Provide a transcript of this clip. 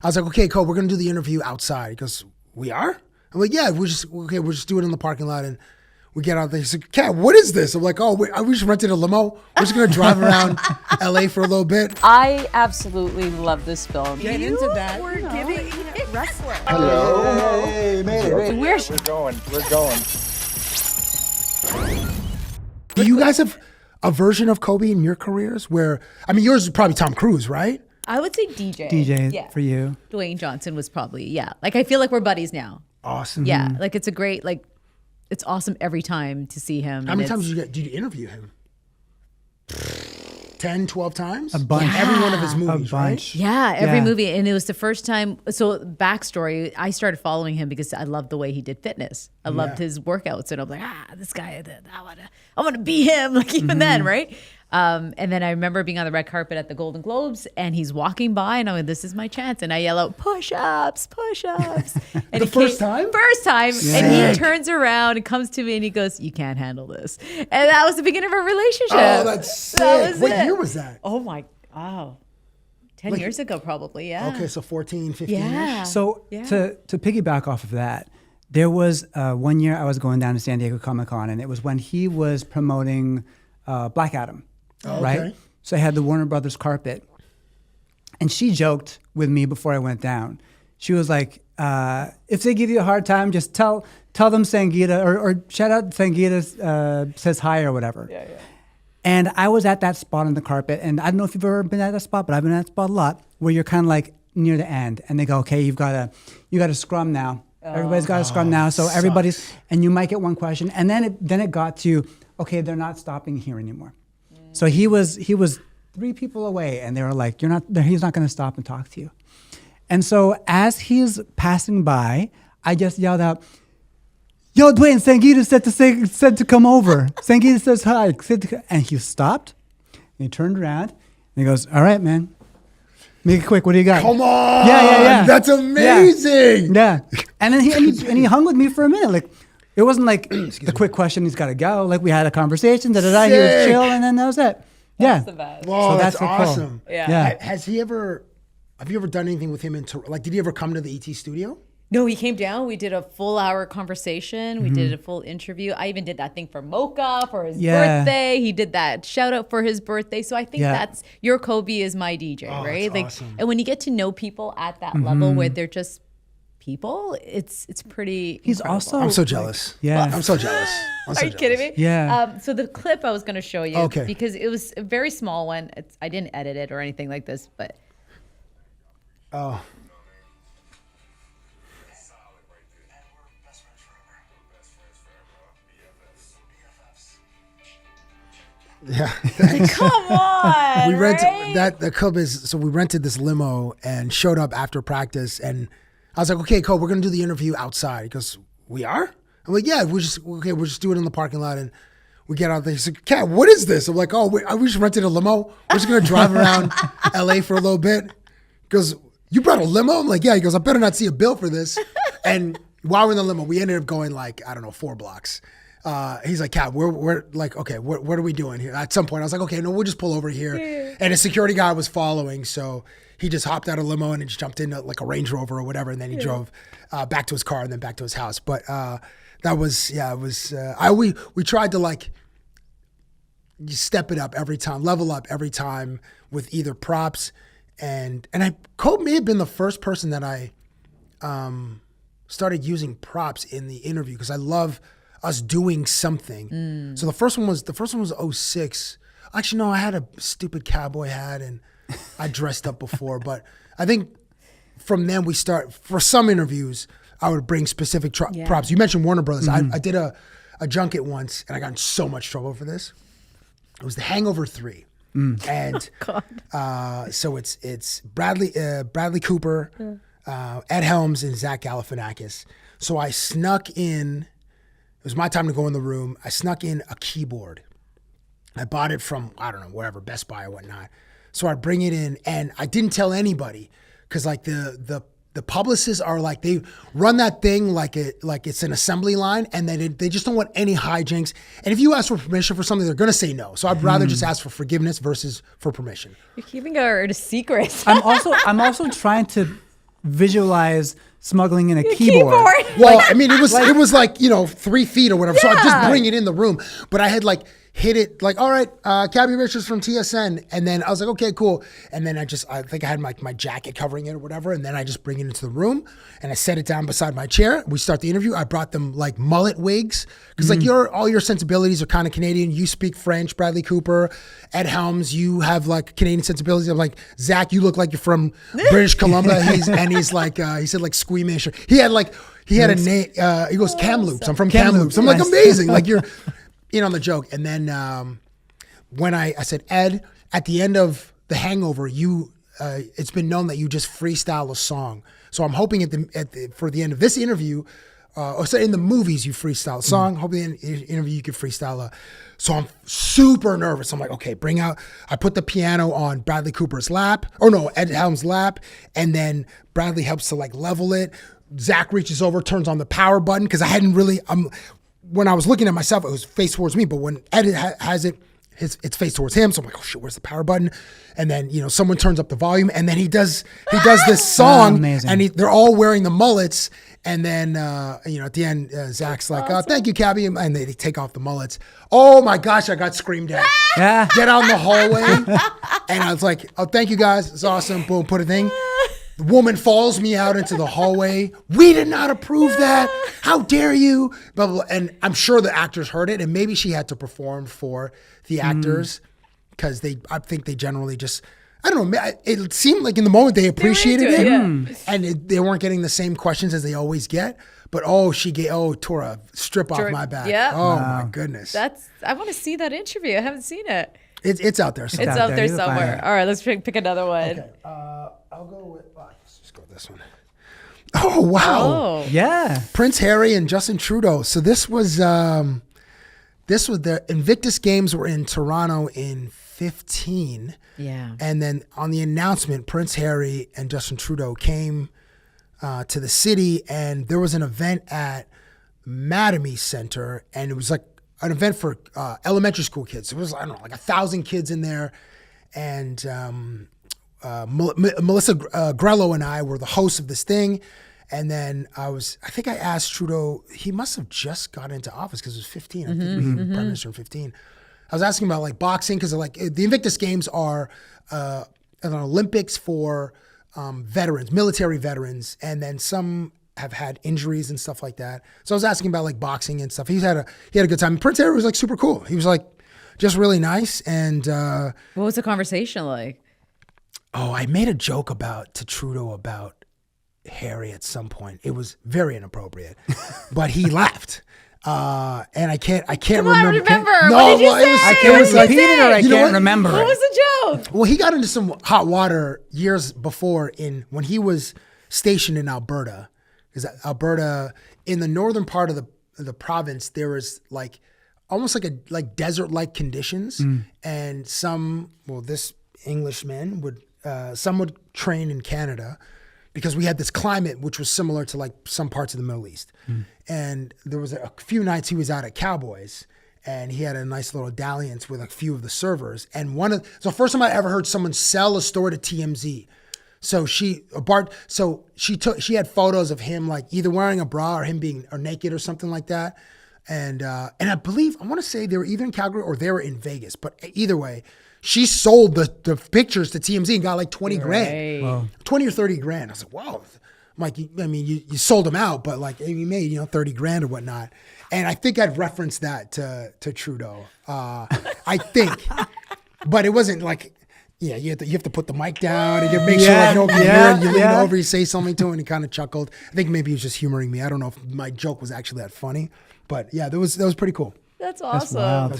I was like, okay, Kobe, we're gonna do the interview outside. He goes, we are? I'm like, yeah, we're just doing it in the parking lot. And we get out there. He's like, Kat, what is this? I'm like, oh, we just rented a limo. We're just gonna drive around LA for a little bit. I absolutely love this film. Get into that. We're giving wrestler. Hello. Hey, made it. We're going. We're going. Do you guys have a version of Kobe in your careers where, I mean, yours is probably Tom Cruise, right? I would say DJ. DJ for you. Dwayne Johnson was probably, Like, I feel like we're buddies now. Awesome. Yeah. Like, it's a great, like, it's awesome every time to see him. How many times did you interview him? 10, 12 times? A bunch. Every one of his movies, A bunch. right? Yeah, every movie. And it was the first time. So backstory, I started following him because I loved the way he did fitness. I loved his workouts. And I'm like, this guy, I want to be him. Like even then, right? And then I remember being on the red carpet at the Golden Globes and he's walking by and I'm like, this is my chance. And I yell out, push-ups, push-ups. And First time? First time. And he turns around and comes to me and he goes, you can't handle this. And that was the beginning of our relationship. Oh, that's sick. That was What it. year was that? Oh my, 10 years ago probably, yeah. Okay, so 14, 15 Yeah. years? So to piggyback off of that, there was 1 year I was going down to San Diego Comic-Con and it was when he was promoting Black Adam, right? So I had the Warner Brothers carpet and she joked with me before I went down. She was like, if they give you a hard time, just tell them Sangeeta or shout out Sangeeta says hi or whatever. Yeah. And I was at that spot on the carpet, and I don't know if you've ever been at that spot, but I've been at that spot a lot, where you're kind of like near the end, and they go, okay, you got to scrum now. Everybody's got to scrum now, so everybody's, and you might get one question, and then it got to, okay, they're not stopping here anymore. So he was 3 people away, and they were like, he's not going to stop and talk to you. And so as he's passing by, I just yelled out, yo, Dwayne, Sangeeta said to come over. Sangeeta says hi. And he stopped, and he turned around, and he goes, all right, man. Make it quick. What do you got? Come on. Yeah. That's amazing. Yeah. And then he hung with me for a minute. Like, it wasn't like the quick question, he's got to go. Like, we had a conversation, He was chill, and then that was it. That's the best. Whoa, So that's so cool. awesome. Yeah. Have you ever done anything with him did he ever come to the ET studio? No, he came down. We did a full hour conversation. We did a full interview. I even did that thing for Mocha for his birthday. He did that shout out for his birthday. So I think that's your Kobe is my DJ, right? That's awesome. And when you get to know people at that level where they're just people, it's pretty. He's incredible. also. I'm so jealous. Yeah. I'm so jealous. Are you kidding me? Yeah. So the clip I was going to show you, Okay. because it was a very small one. I didn't edit it or anything like this, but. Oh. Yeah. Come on. We rented right? the Cub is, so we rented this limo and showed up after practice, and I was like, okay, Kobe, we're gonna do the interview outside. He goes, we are? I'm like, yeah, we're just doing it in the parking lot. And we get out there. He's like, Kat, what is this? I'm like, oh, we just rented a limo. We're just gonna drive around LA for a little bit. He goes, you brought a limo? I'm like, yeah. He goes, I better not see a bill for this. And while we're in the limo, we ended up going 4 blocks. He's like, Kat, we're like, okay, what are we doing here? At some point, I was like, okay, no, we'll just pull over here. Yeah. And a security guy was following, so he just hopped out of a limo and just jumped into like a Range Rover or whatever, and then he drove back to his car and then back to his house. But that was, it was. We tried to you step it up every time, level up every time with either props and Kobe may have been the first person that I started using props in the interview because I love us doing something. So the first one was 06. Actually, no, I had a stupid cowboy hat and I dressed up before, but I think from then we start, for some interviews, I would bring specific props. You mentioned Warner Brothers. I did a junket once and I got in so much trouble for this. It was the Hangover 3. And so it's Bradley Cooper, Ed Helms, and Zach Galifianakis. So I snuck in. It was my time to go in the room. I snuck in a keyboard. I bought it from, I don't know, wherever, Best Buy or whatnot. So I bring it in, and I didn't tell anybody because like the publicists are like, they run that thing like it's an assembly line, and they just don't want any hijinks. And if you ask for permission for something, they're gonna say no. So I'd rather just ask for forgiveness versus for permission. You're keeping our secret. I'm also trying to visualize smuggling in a keyboard. Well, I mean, it was like 3 feet or whatever. So I just bring it in the room, but I had like hit it like, all right, Cabbie Richards from TSN, and then I was like, okay, cool. And then I think I had my jacket covering it or whatever, and then I just bring it into the room and I set it down beside my chair. We start the interview. I brought them like mullet wigs because like all your sensibilities are kind of Canadian. You speak French, Bradley Cooper, Ed Helms. You have like Canadian sensibilities. I'm like, Zach, you look like you're from British Columbia. He's like he said like squeamish. He had a name. He goes Kamloops. I'm from Kamloops. I'm like, amazing. Like you're in on the joke. And then when I said, Ed, at the end of the Hangover, it's been known that you just freestyle a song. So I'm hoping for the end of this interview, or so in the movies you freestyle a song. Hoping in the interview you could freestyle so I'm super nervous. I'm like, okay, I put the piano on Bradley Cooper's lap, Ed Helms' lap, and then Bradley helps to like level it. Zach reaches over, turns on the power button, because I hadn't really, when I was looking at myself, it was face towards me, but when Ed has it, it's face towards him. So I'm like, oh shit, where's the power button? And then, someone turns up the volume, and then he does this song, amazing. And they're all wearing the mullets. And then, at the end, Zach's like, thank you, Cabbie. And they take off the mullets. Oh my gosh, I got screamed at. Yeah. Get out in the hallway. And I was like, oh, thank you guys. It's awesome. Boom, put a thing. The woman follows me out into the hallway. We did not approve that. How dare you? Blah, blah, blah. And I'm sure the actors heard it. And maybe she had to perform for the actors because I think they generally just, I don't know. It seemed like in the moment they appreciated it. And they weren't getting the same questions as they always get. But tore a strip off my back. Yeah. Oh my goodness. I want to see that interview. I haven't seen it. It's out there. It's out there somewhere. All right, let's pick another one. Okay. I'll go with, let's just go with this one. Oh, wow. Oh. Yeah. Prince Harry and Justin Trudeau. So this was the Invictus Games were in Toronto in 2015. Yeah. And then on the announcement, Prince Harry and Justin Trudeau came to the city, and there was an event at Mattamy Center, and it was like an event for elementary school kids. It was, I don't know, like 1,000 kids in there. And Melissa Grello and I were the hosts of this thing. And then I think I asked Trudeau, he must have just got into office because it was 15. I think he became Prime Minister in 15. I was asking about like boxing because like the Invictus Games are an Olympics for veterans, military veterans, and then some have had injuries and stuff like that. So I was asking about like boxing and stuff. He had a good time. Prince Harry was like super cool. He was like just really nice. And what was the conversation like? Oh, I made a joke to Trudeau about Harry at some point. It was very inappropriate, but he laughed. And I can't remember. I remember. No, what did you well, say? I can't repeat it or I can't remember What it. was the joke? Well, he got into some hot water years before when he was stationed in Alberta. Because Alberta, in the northern part of the province, there was like almost like desert-like conditions, and this Englishman would train in Canada because we had this climate which was similar to like some parts of the Middle East. And there was a few nights he was out at Cowboys, and he had a nice little dalliance with a few of the servers. And first time I ever heard someone sell a store to TMZ. So she had photos of him like either wearing a bra or him being naked or something like that. And I believe, I want to say they were either in Calgary or they were in Vegas, but either way, she sold the pictures to TMZ and got like 20 grand, Wow. 20 or 30 grand. I was like, wow. I'm like, I mean, you sold them out, but like you made, 30 grand or whatnot. And I think I'd referenced that to Trudeau. I think, but it wasn't like, yeah, you have to put the mic down and you make sure like no one can hear it. You lean over, you say something to him, and he kind of chuckled. I think maybe he was just humoring me. I don't know if my joke was actually that funny, but yeah, that was pretty cool. That's awesome. wild. That's